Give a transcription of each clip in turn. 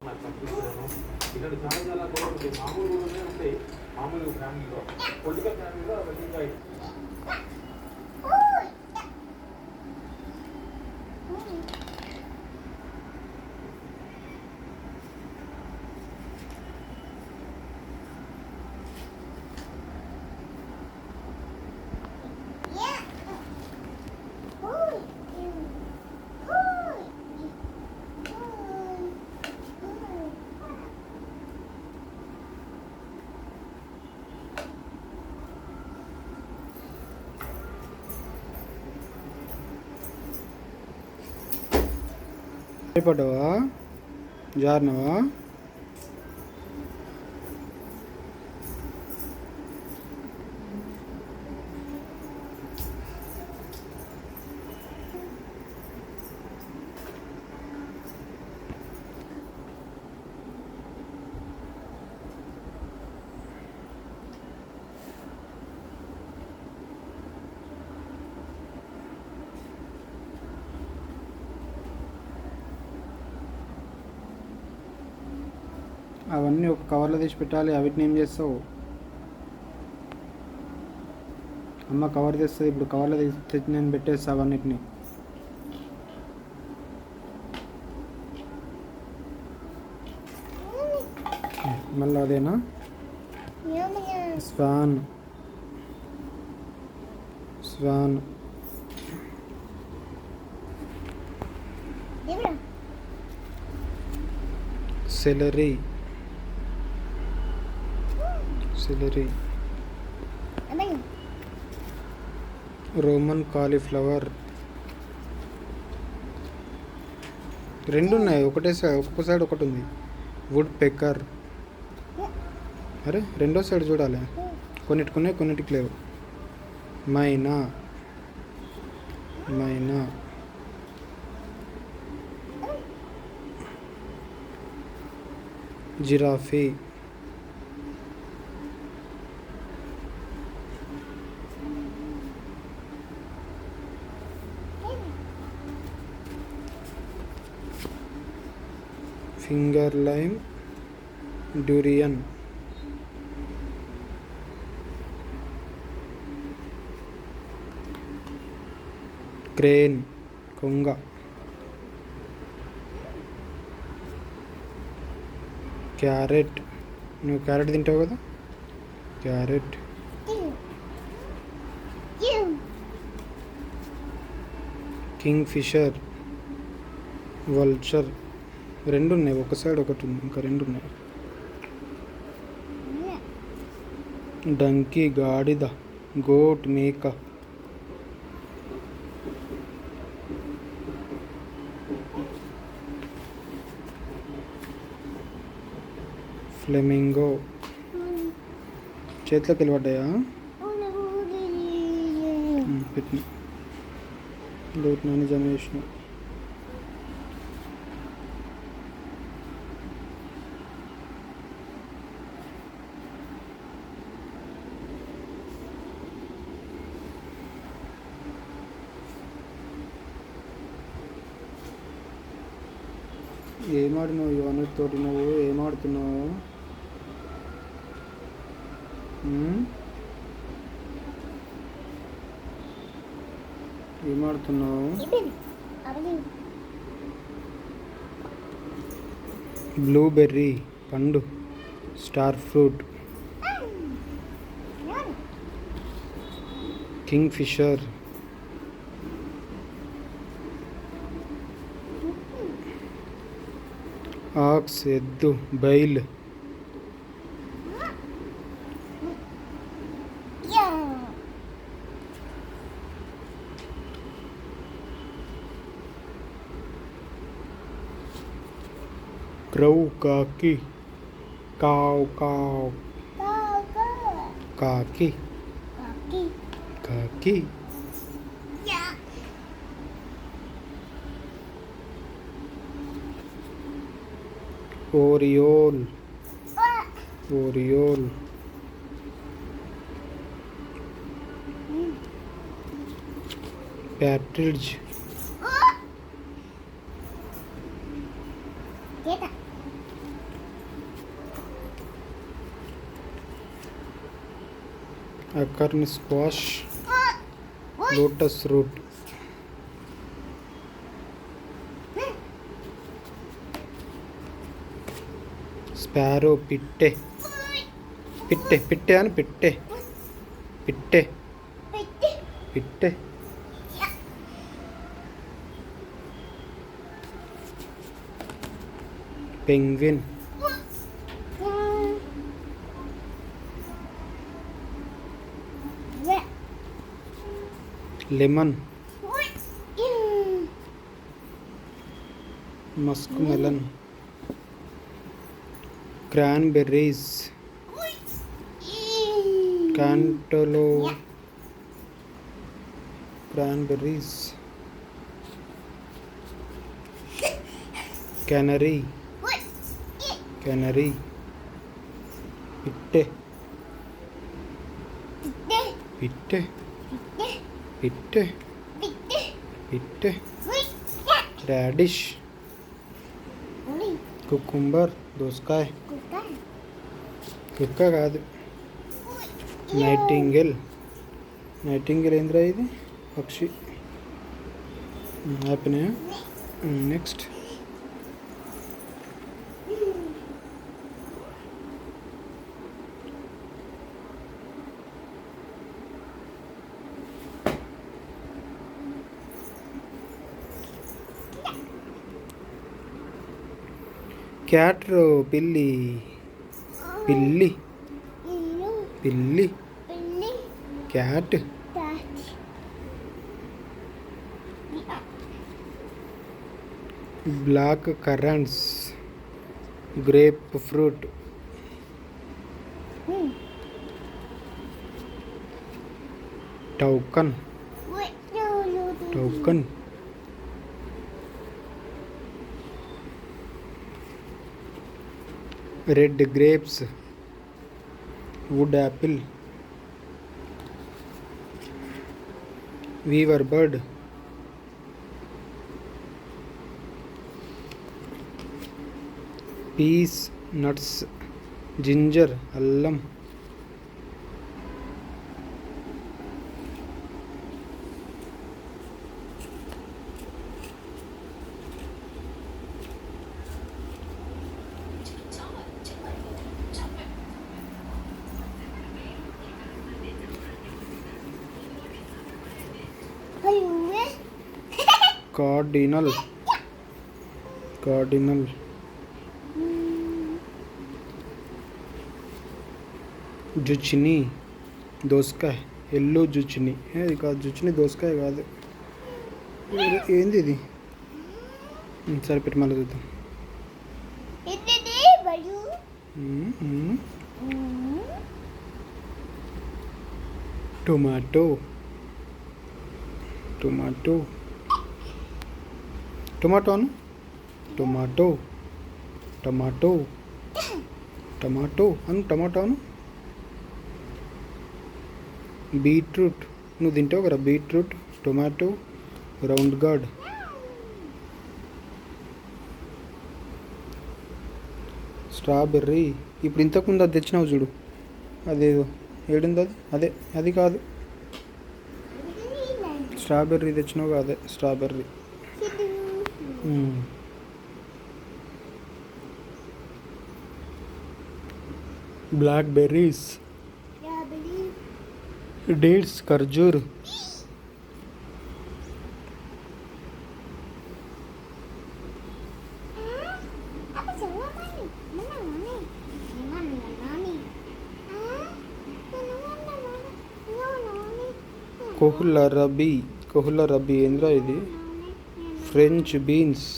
నాకు పంపిస్తున్నాను. ఇలాంటి చాలా చాలా కూడా ఉంటాయి. మామూలు కూడా ఉంటాయి. మామూలు ఫ్యామిలీలో పొలిటికల్ ఫ్యామిలీలో అవన్నీ ఇంకా భయపడ్డావా? జారినవా? అవన్నీ ఒక కవర్లో తీసి పెట్టాలి. అవిటిని ఏం చేస్తావు? అమ్మ కవర్ తెస్తుంది. ఇప్పుడు కవర్లో తెచ్చి నేను పెట్టేస్తా అవన్నిటిని. మళ్ళీ అదేనా? Swan swan celery celery roman cauliflower రెండు ఉన్నాయి. ఒకటే సైడ్, ఒక్కొక్క సైడ్ ఒకటి ఉంది. Woodpecker. అరే రెండో సైడ్ చూడాలి. కొన్నిటికున్నాయి, కొన్నిటికి లేవు. Myna myna giraffe finger lime durian crane కొంగ క్యారెట్. నువ్వు క్యారెట్ తింటావు కదా? Carrot kingfisher vulture. రెండు ఉన్నాయి. ఒక సైడ్ ఒకటి ఉంది, ఇంకా రెండు ఉన్నాయి. డంకీ గాడిద గోట్ మేక ఫ్లెమింగో. చేతిలోకి వెళ్ళబడ్డాయా? పెట్టిన లోటు నిజం చేసిన. ఏమాడినావు యువనతోటి? నువ్వు ఏమాడుతున్నావు? ఏమాడుతున్నావు? బ్లూబెర్రీ పండు. Star fruit kingfisher ox ఎద్దు బైల్ క్రౌ కాకి కావ్ కావ్ కాకి కాకి oriole oriole partridge, acorn squash, lotus root. Sparrow పిట్టె, పిట్టె పిట్టె అని పిట్టె, పిట్టె పిట్టె. Penguin, lemon, musk melon, cranberries, cantaloupe, cranberries, canary, canary. పిట్టె, పిట్టె పిట్టె పిట్టె. రాడిష్, కుకుంబర్, దోసకాయ, కుక్క కాదు, నైటింగేల్. నైటింగేల్ ఏంద్రా ఇది? పక్షి. హ్యాపీనే. నెక్స్ట్ క్యాట్, పిల్లి, పిల్లి, పిల్లి, cat. Black currants, grapefruit, toucan, toucan. Red grapes, wood apple, weaver bird, peas, nuts, ginger, అల్లం. Cardinal, cardinal. జుచినీ, దోసకాయ, ఎల్లో జుచినీ. ఇది కాదు జుచినీ, దోసకాయ కాదు. ఏంది ఇది? సరే పెట్టి మళ్ళీ చూద్దాం. టొమాటో, టొమాటో, టొమాటోను, టొమాటో, టొమాటో, టొమాటో అను, టొమాటోను. బీట్రూట్, నువ్వు తింటావు కదా beetroot, tomato, round gourd. Strawberry, ఇప్పుడు ఇంతకుముందు అది తెచ్చినావు చూడు, అదేదో ఏడుంది అది, అదే అది కాదు. స్ట్రాబెర్రీ తెచ్చినావు, అదే స్ట్రాబెర్రీ. బ్లాక్ బెర్రీస్, డేట్స్, ఖర్జూర్, కోహ్లరబీ, కోహ్లరబీ ఏంద్రా ఇది? French beans.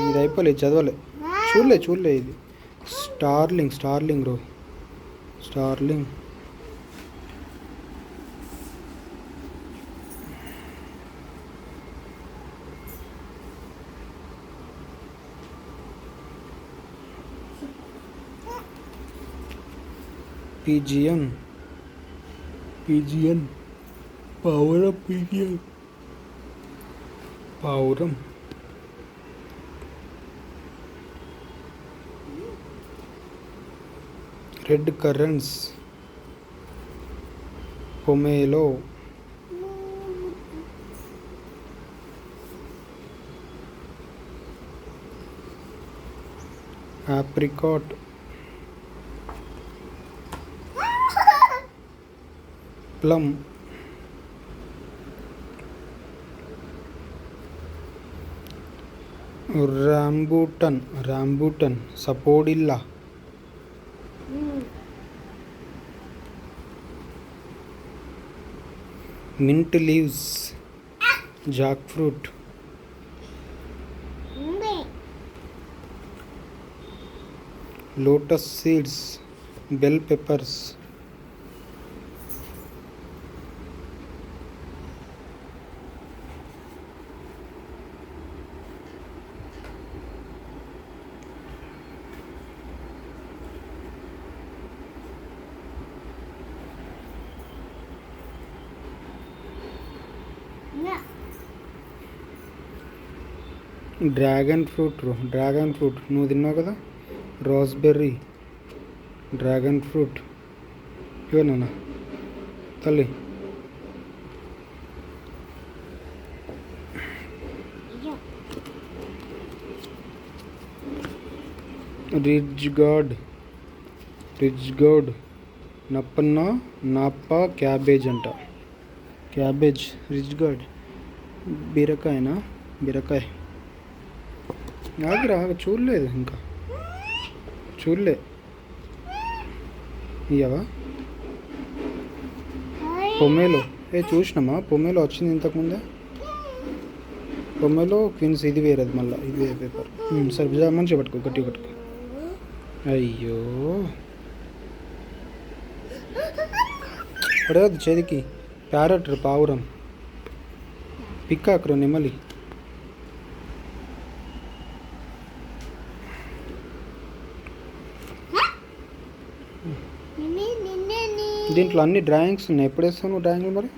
ఇది అయిపోలేదు, చదవలే, చూడలే ఇది. స్టార్లింగ్, స్టార్లింగ్ రో, స్టార్లింగ్. పిజియన్, పిజియన్, పావురం, పిజియన్, పావురం. Red currants, pomelo, apricot, plum, rambutan, sapodilla, mint leaves, jackfruit, lotus seeds, bell peppers, dragon fruit నువ్వు తిన్నావు కదా, రాస్బెర్రీ, డ్రాగన్ ఫ్రూట్. ఇవేనా తల్లి? రిచ్ గార్డ్, నాప క్యాబేజ్ అంట, క్యాబేజ్, రిచ్ గార్డ్. బీరకాయ ఆగిరా, చూడలేదు, ఇంకా చూడలే. ఇయ్యవా పొమేలో? చూసినామా పొమేలో వచ్చింది ఇంతకుముందే. పొమేలో క్వీన్స్, ఇది వేరేది, మళ్ళీ ఇది వేరే పేపర్. సరే మంచిగా పట్టుకో, గట్టిగా పట్టుకో. అయ్యో పడేది చేతికి. ప్యారెట్, పావురం, పిక్కాకురు, నెమలి. దీంట్లో అన్ని డ్రాయింగ్స్ ఉన్నాయి. ఎప్పుడు వేస్తావు నువ్వు డ్రాయింగ్లు మరి?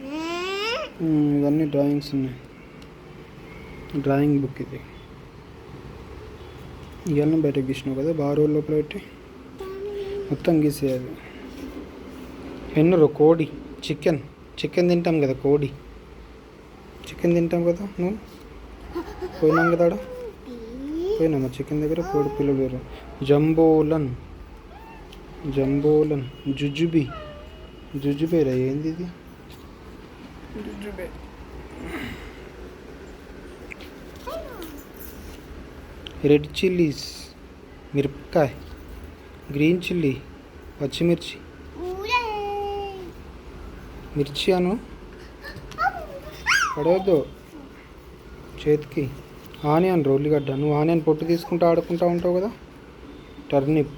ఇవన్నీ డ్రాయింగ్స్ ఉన్నాయి. డ్రాయింగ్ బుక్ ఇది. ఇవన్నీ బయటకు గీసినావు కదా, బాగా రోజుల లోపల పెట్టి మొత్తం గీసేయాలి. ఎన్నరు కోడి, చికెన్ తింటాం కదా, కోడి చికెన్ తింటాం కదా. నువ్వు పోయినాం కదా, పోయినామా చికెన్ దగ్గర? కోడి పిల్లలు వేరు. జంబోలన్, జుజుబేరా, ఏంది ఇది? జుజుబే. రెడ్ చిల్లీస్, మిరపకాయ, గ్రీన్ చిల్లీ, పచ్చిమిర్చి, మిర్చి అను పడవద్దు చేతికి. ఆనియన్, ఉల్లిగడ్డ. నువ్వు ఆనియన్ పొట్టు తీసుకుంటూ ఆడుకుంటూ ఉంటావు కదా. Turnip,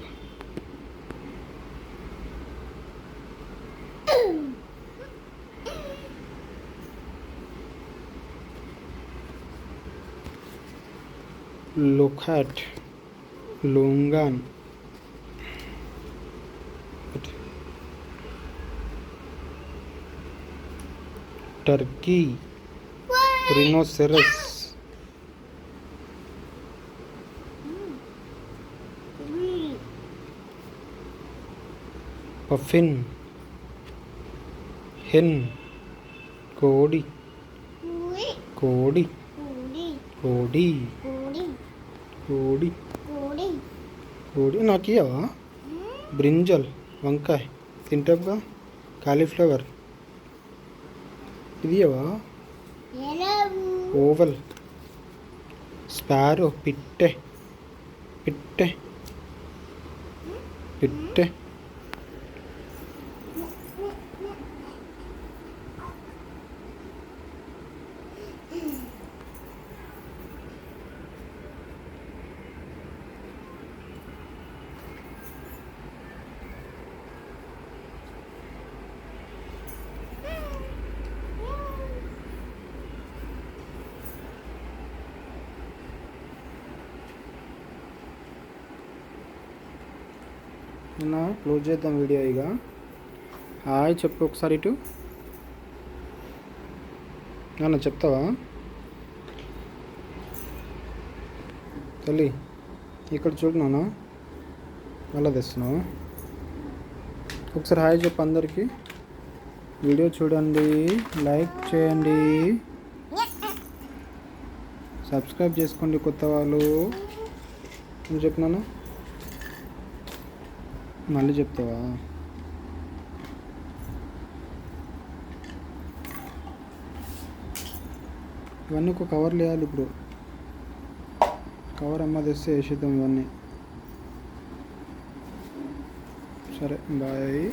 loquat, longan, turkey, rhinoceros, puffin, hen, కోడి. నాకు ఇవ్వవా? బ్రింజల్, వంకాయ తింటావుగా. కాలీఫ్లవర్, ఇది ఇవ్వవా? ఓవల్, స్పారో, పిట్టె. క్లోజ్ చేద్దాం వీడియో. ఇక హాయ్ చెప్పు ఒకసారి ఇటు. అన్న చెప్తావా తల్లి? ఇక్కడ చూడు నాన్న, మళ్ళీ తెస్తున్నావా? ఒకసారి హాయ్ చెప్పు అందరికీ. వీడియో చూడండి, లైక్ చేయండి, సబ్స్క్రైబ్ చేసుకోండి కొత్త వాళ్ళు. ఏం చెప్పినాను, మళ్ళీ చెప్తావా? ఇవన్నీ ఒక కవర్లు వేయాలి ఇప్పుడు. కవర్ అమ్మ తెస్తే వేసేద్దాం ఇవన్నీ. సరే బాయ్.